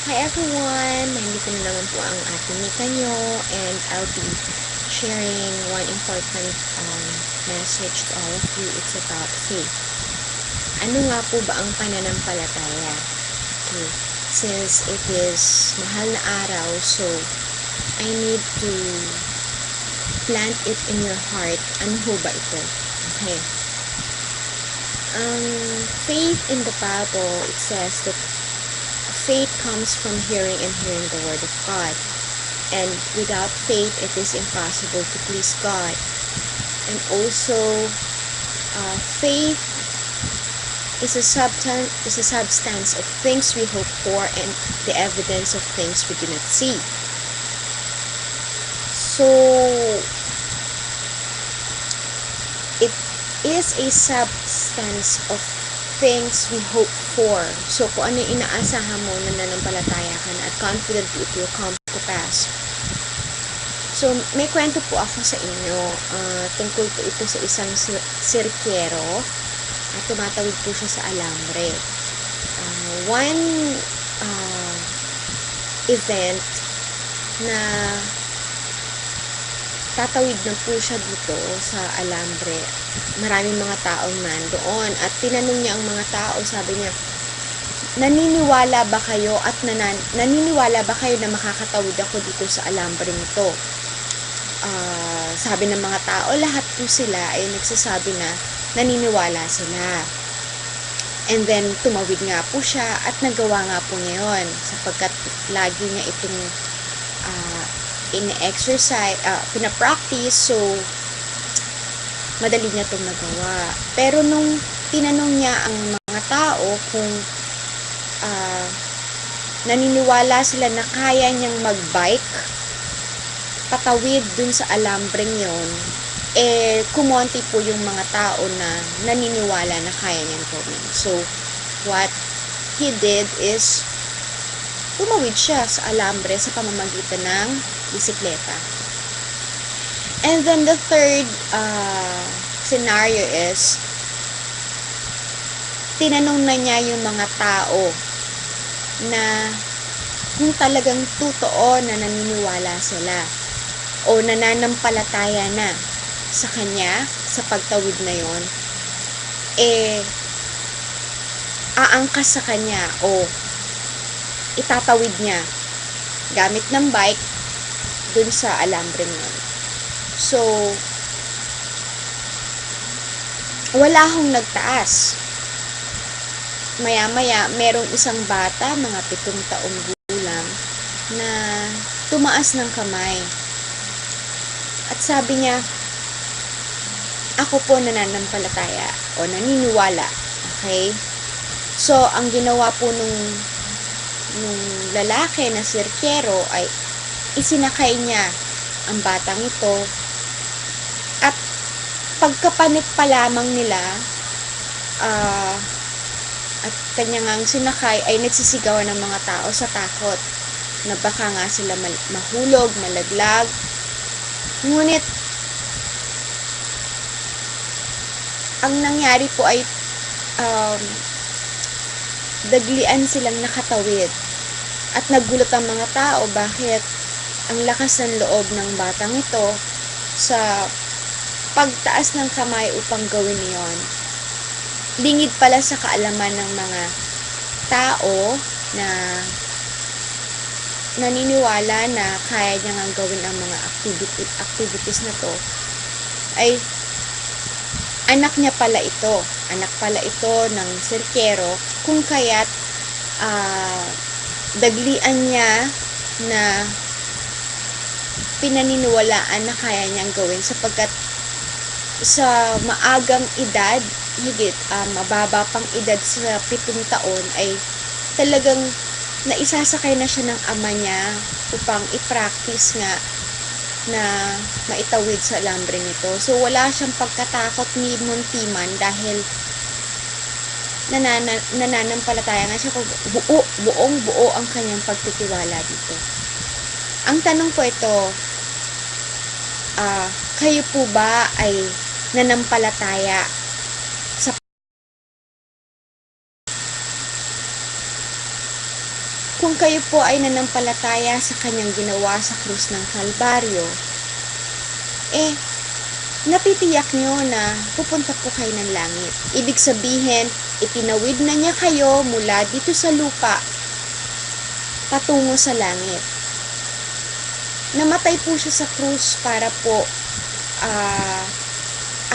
Hi everyone! Nandito na naman po ang ating Nika nyo and I'll be sharing one important message to all of you. It's about faith. Ano nga po ba ang pananampalataya? Okay. Since it is mahal na araw, so I need to plant it in your heart. Ano ho ba ito? Okay. Faith in the Bible, it says that faith comes from hearing and hearing the word of God. And without faith, it is impossible to please God. And also, faith is a substance of things we hope for and the evidence of things we do not see. So, it is a substance of things we hope for. So, kung ano yung inaasahan mo na nanampalataya ka na at confident it will come to pass. So, may kwento po ako sa inyo. Tungkol po ito sa isang sirkero at tumatawid po siya sa alambre. One event na tatawid na po siya dito sa alambre. Maraming mga taong nandoon at tinanong niya ang mga tao, sabi niya, naniniwala ba kayo na makakatawid ako dito sa alambre nito? Sabi ng mga tao, lahat po sila ay nagsasabi na naniniwala sila. And then tumawid nga po siya at nagawa nga po niya yun sapagkat lagi niya itong in-exercise, pinapractice, so madali niya itong nagawa. Pero nung tinanong niya ang mga tao kung naniniwala sila na kaya niyang magbike patawid dun sa alambreng yon, kumonti po yung mga tao na naniniwala na kaya niyang gawin. So, what he did is tumawid siya sa alambre sa pamamagitan ng bisikleta. And then the third scenario is tinanong na niya yung mga tao na kung talagang totoo na naniniwala sila o nananampalataya na sa kanya sa pagtawid na yon, aangkas sa kanya o itatawid niya gamit ng bike dun sa alambre nun. So, wala hong nagtaas. Maya-maya, merong isang bata, mga 7 taong gulang, na tumaas ng kamay. At sabi niya, ako po nananampalataya o naniniwala. Okay? So, ang ginawa po nung lalaki na sirkero ay isinakay niya ang batang ito at pagkapanit pa lamang nila at kanyang sinakay ay nagsisigawan ng mga tao sa takot na baka nga sila mahulog, malaglag. Ngunit ang nangyari po ay daglian silang nakatawid at nagulat ang mga tao bakit ang lakas ng loob ng batang ito sa pagtaas ng kamay upang gawin niyon. Lingid pala sa kaalaman ng mga tao na naniniwala na kaya niya ngang gawin ang mga activities na to, ay anak pala ito ng sirkero, kung kaya't daglian niya na pinaniniwalaan na kaya niyang gawin sapagkat sa maagang edad, higit mababa pang edad sa 7 taon, ay talagang naisasakay na siya ng ama niya upang i-practice nga na maitawid sa alambre nito. So, wala siyang pagkatakot ni muntiman dahil nananampalataya nga siya kung buong buo ang kanyang pagtitiwala dito. Ang tanong po ito, kayo po ba ay nanampalataya sa kung kayo po ay nanampalataya sa kanyang ginawa sa krus ng Kalbaryo, natitiyak nyo na pupunta po kayo ng langit. Ibig sabihin, itinawid na niya kayo mula dito sa lupa patungo sa langit. Namatay po siya sa krus para po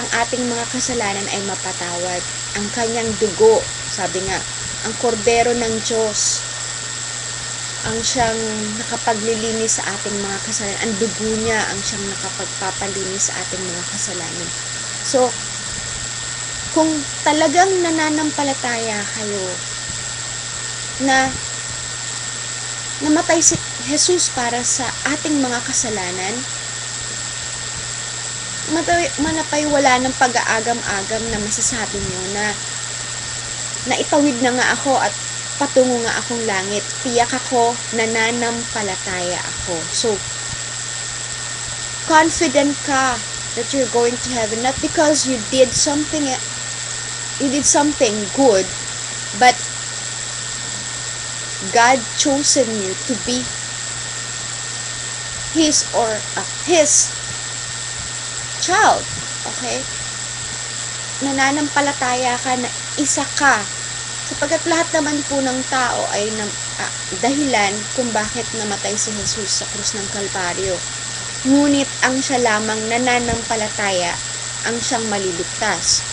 ang ating mga kasalanan ay mapatawad. Ang kanyang dugo, sabi nga, ang kordero ng Diyos, ang siyang nakapaglilinis sa ating mga kasalanan. Ang dugo niya ang siyang nakapagpapalinis sa ating mga kasalanan. So, kung talagang nananampalataya kayo na namatay si Jesus para sa ating mga kasalanan, manapay wala ng pag-aagam-agam na masasabi nyo na itawid na nga ako at patungo nga akong langit. Tiyak ako, nananampalataya ako. So, confident ka that you're going to heaven, not because you did something good, but God chosen you to be His child. Okay? Nananampalataya ka na isa ka. Sapagkat lahat naman po ng tao ay dahilan kung bakit namatay si Jesus sa krus ng Kalbaryo. Ngunit ang siya lamang nananampalataya ang siyang maliligtas.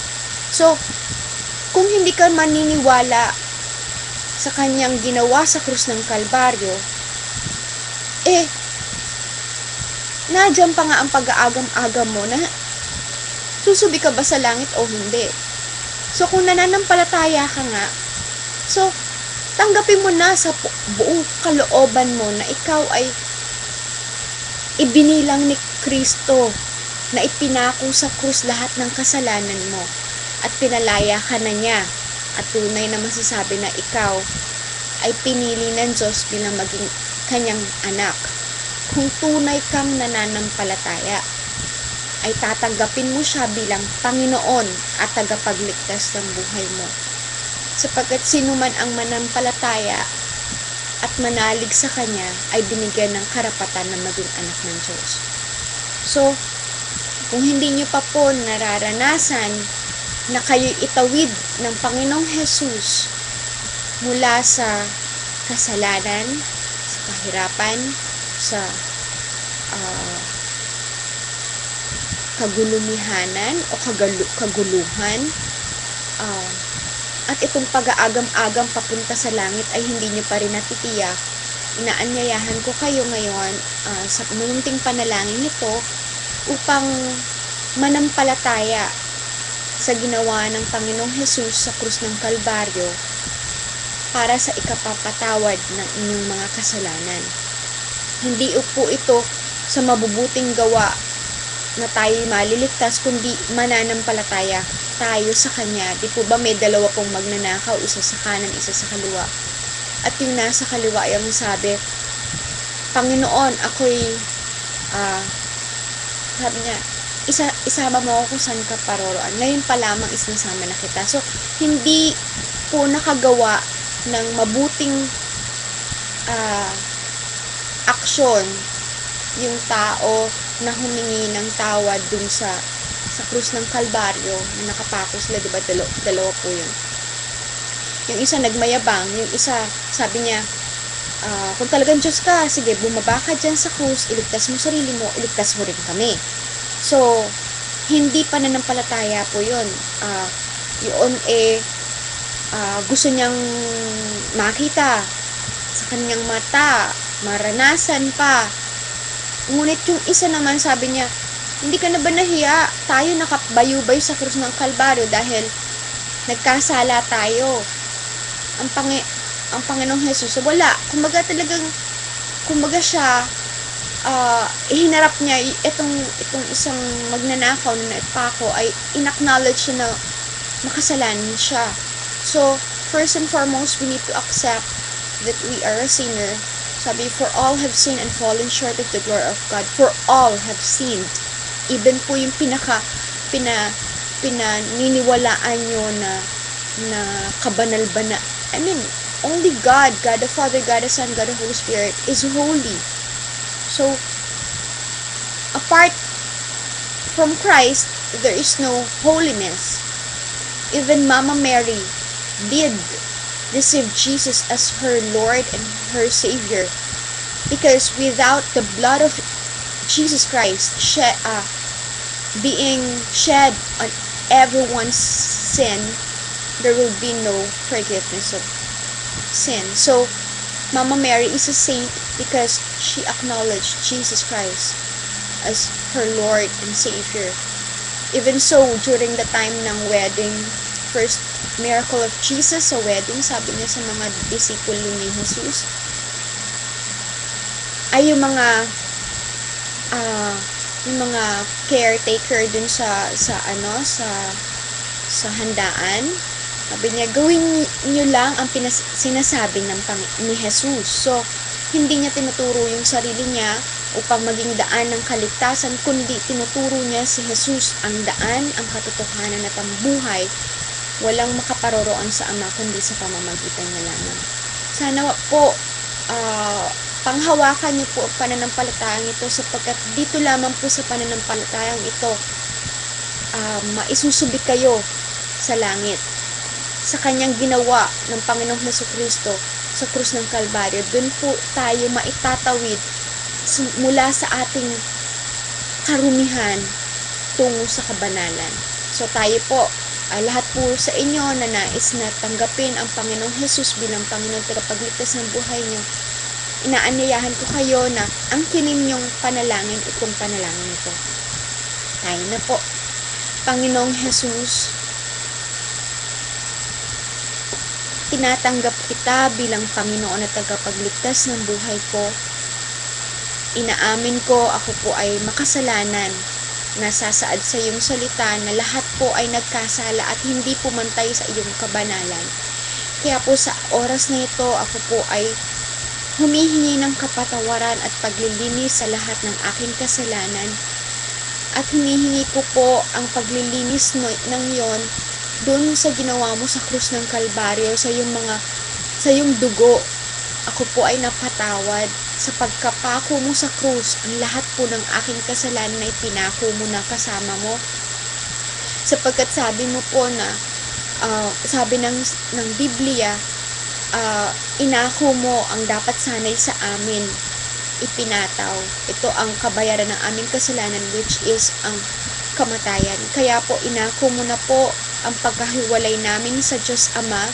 So, kung hindi ka maniniwala sa kanyang ginawa sa krus ng Kalbaryo, nadyan pa nga ang pag-aagam-agam mo na susubi ka ba sa langit o hindi. So, kung nananampalataya ka nga, so, tanggapin mo na sa buong kalooban mo na ikaw ay ibinilang ni Kristo na ipinako sa krus lahat ng kasalanan mo at pinalaya ka na niya at tunay na masasabi na ikaw ay pinili ng Diyos bilang maging kanyang anak. Kung tunay kang nananampalataya, ay tatanggapin mo siya bilang Panginoon at tagapagligtas ng buhay mo. Sapagkat sino man ang manampalataya at manalig sa Kanya ay binigyan ng karapatan na maging anak ng Diyos. So, kung hindi nyo pa po nararanasan na kayo'y itawid ng Panginoong Jesus mula sa kasalanan, sa kahirapan, sa kagulumihanan o kaguluhan, at itong pag-aagam-agam papunta sa langit ay hindi nyo pa rin natitiyak, inaanyayahan ko kayo ngayon sa munting panalangin ito upang manampalataya sa ginawa ng Panginoong Jesus sa krus ng Kalbaryo para sa ikapapatawad ng inyong mga kasalanan. Hindi po ito sa mabubuting gawa na tayo maliligtas, kundi mananampalataya tayo sa Kanya. Di po ba may dalawa pong magnanakaw, isa sa kanan, isa sa kaliwa? At yung nasa kaliwa ay ang sabi, Panginoon, ako'y sabi niya, isama mo ako kung saan ka paroroan. Ngayon pa lamang isasama na kita. So, hindi po nakagawa ng mabuting aksyon yung tao na humingi ng tawad dun sa krus ng Kalbaryo na nakapako sila, diba? Dalawa po yun. Yung isa nagmayabang, yung isa sabi niya, kung talagang Diyos ka, sige, bumaba ka dyan sa krus, iligtas mo sarili mo, iligtas mo rin kami. So, hindi pananampalataya po yun. Yun gusto niyang makita sa kanyang mata, maranasan pa. Ngunit yung isa naman sabi niya, hindi ka na ba nahiya? Tayo nakabayubay sa krus ng Kalbaryo dahil nagkasala tayo. Ang Panginoong Jesus, wala. Kumbaga siya, ihinarap niya itong isang magnanakaw na naipako ay inacknowledge siya na makasalanan siya. So, first and foremost, we need to accept that we are a sinner. Sabi, for all have sinned and fallen short of the glory of God. For all have sinned. Even po yung pinaniniwalaan nyo na kabanal-banal. I mean, only God, God the Father, God the Son, God the Holy Spirit is holy. So, apart from Christ, there is no holiness. Even Mama Mary did receive Jesus as her Lord and her Savior, because without the blood of Jesus Christ being shed on everyone's sin, there will be no forgiveness of sin. So, Mama Mary is a saint because she acknowledged Jesus Christ as her Lord and Savior. Even so, during the time ng wedding, first miracle of Jesus sa wedding, sabi niya sa mga disipulo ni Jesus, ay yung mga caretaker dun sa handaan. Sabi niya, gawin niyo lang ang sinasabi ni Jesus. So, hindi niya tinuturo yung sarili niya upang maging daan ng kaligtasan, kundi tinuturo niya si Jesus ang daan, ang katotohanan at ang buhay. Walang makaparoroon sa Ama kundi sa pamamagitan niya lamang. Sana po panghawakan niyo po ang pananampalatayang ito, sapagkat dito lamang po sa pananampalatayang ito maisusubik kayo sa langit. Sa kanyang ginawa ng Panginoong Hesukristo sa krus ng Kalbaryo, doon po tayo maitatawid mula sa ating karumihan tungo sa kabanalan. So tayo po, lahat po sa inyo na nais na tanggapin ang Panginoong Jesus bilang Panginoong tagapagligtas ng buhay niyo, inaanyayahan ko kayo na angkinin niyong panalangin itong panalangin ito. Tayo na po. Panginoong Jesus, tinatanggap kita bilang Panginoon at tagapagligtas ng buhay ko. Inaamin ko ako po ay makasalanan, nasasaad sa iyong salita na lahat po ay nagkasala at hindi pumantay sa iyong kabanalan. Kaya po sa oras na ito, ako po ay humihingi ng kapatawaran at paglilinis sa lahat ng aking kasalanan. At hinihingi ko po ang paglilinis ng yon doon sa ginawa mo sa krus ng Kalbaryo, sa iyong dugo. Ako po ay napatawad sa pagkapako mo sa krus. Ang lahat po ng aking kasalanan ay pinako mo na kasama mo. Sapagkat sabi mo po na, sabi ng Biblia, inako mo ang dapat sanay sa amin, ipinataw. Ito ang kabayaran ng aming kasalanan, which is ang kamatayan. Kaya po inako mo na po ang pagkahiwalay namin sa Diyos Ama.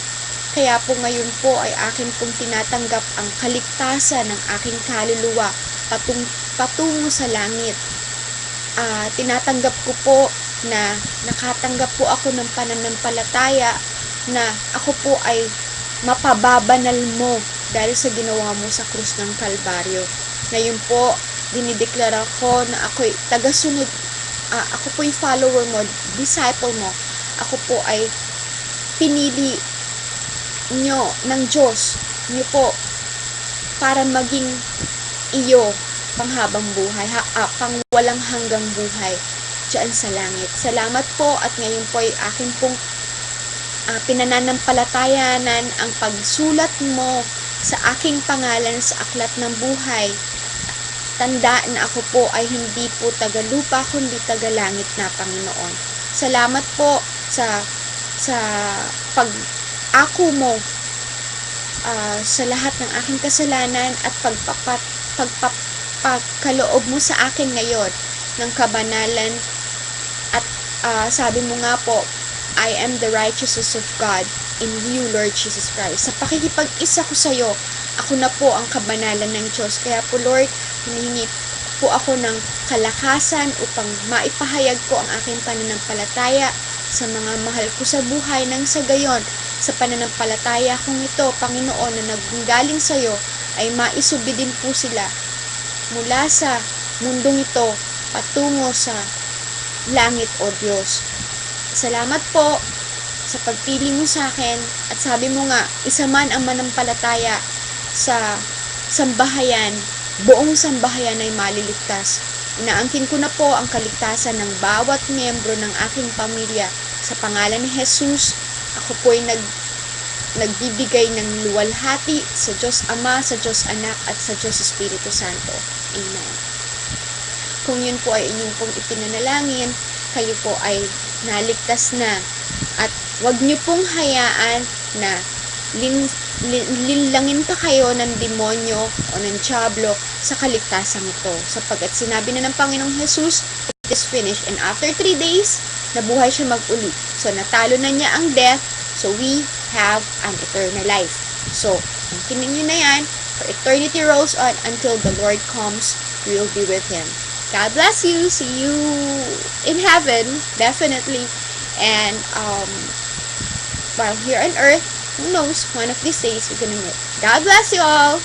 Kaya po ngayon po ay akin pong tinatanggap ang kaligtasan ng aking kaluluwa patungo sa langit. Tinatanggap ko po na nakatanggap po ako ng pananampalataya na ako po ay mapababanal mo dahil sa ginawa mo sa krus ng Kalbaryo. Ngayon po, dinideklara ko na ako'y tagasunod, ako po'y follower mo, disciple mo. Ako po ay pinili nyo ng Diyos nyo po para maging iyo panghabang buhay, pang walang hanggang buhay dyan sa langit. Salamat po, at ngayon po ay akin pong pinananampalatayanan ang pagsulat mo sa aking pangalan sa aklat ng buhay. Tandaan na ako po ay hindi po tagalupa kundi tagalangit na Panginoon. Salamat po sa pag-ako mo sa lahat ng aking kasalanan at pagpapakaloob mo sa akin ngayon ng kabanalan. At sabi mo nga po, I am the righteousness of God in you, Lord Jesus Christ. Sa pakikipag-isa ko sa iyo, ako na po ang kabanalan ng Diyos. Kaya po, Lord, hinihingi po ako ng kalakasan upang maipahayag ko ang aking pananampalataya sa mga mahal ko sa buhay, nang sa gayon, sa pananampalataya kong ito, Panginoon, na naggaling sa iyo, ay maisubi din po sila mula sa mundong ito patungo sa langit, O Diyos. Salamat po sa pagpili mo sa akin, at sabi mo nga, isa man ang manampalataya sa sambahayan, buong sambahayan ay maliligtas. Inaangkin ko na po ang kaligtasan ng bawat miyembro ng aking pamilya sa pangalan ni Jesus. Ako po ay nagbibigay ng luwalhati sa Diyos Ama, sa Diyos Anak, at sa Diyos Espiritu Santo. Amen. Kung yun po ay inyong pong ipinanalangin, kayo po ay naligtas na. At wag niyo pong hayaan na linlangin pa kayo ng demonyo o ng diablo sa kaligtasan ito. Sapagkat sinabi na ng Panginoong Jesus, it is finished. And after 3 days, nabuhay siya mag-uli. So, natalo na niya ang death. So, we have an eternal life. So, kinin nyo na yan. For eternity rolls on until the Lord comes, we will be with Him. God bless you. See you in heaven, definitely. And, while here on earth, who knows, one of these days, we're gonna meet. God bless you all!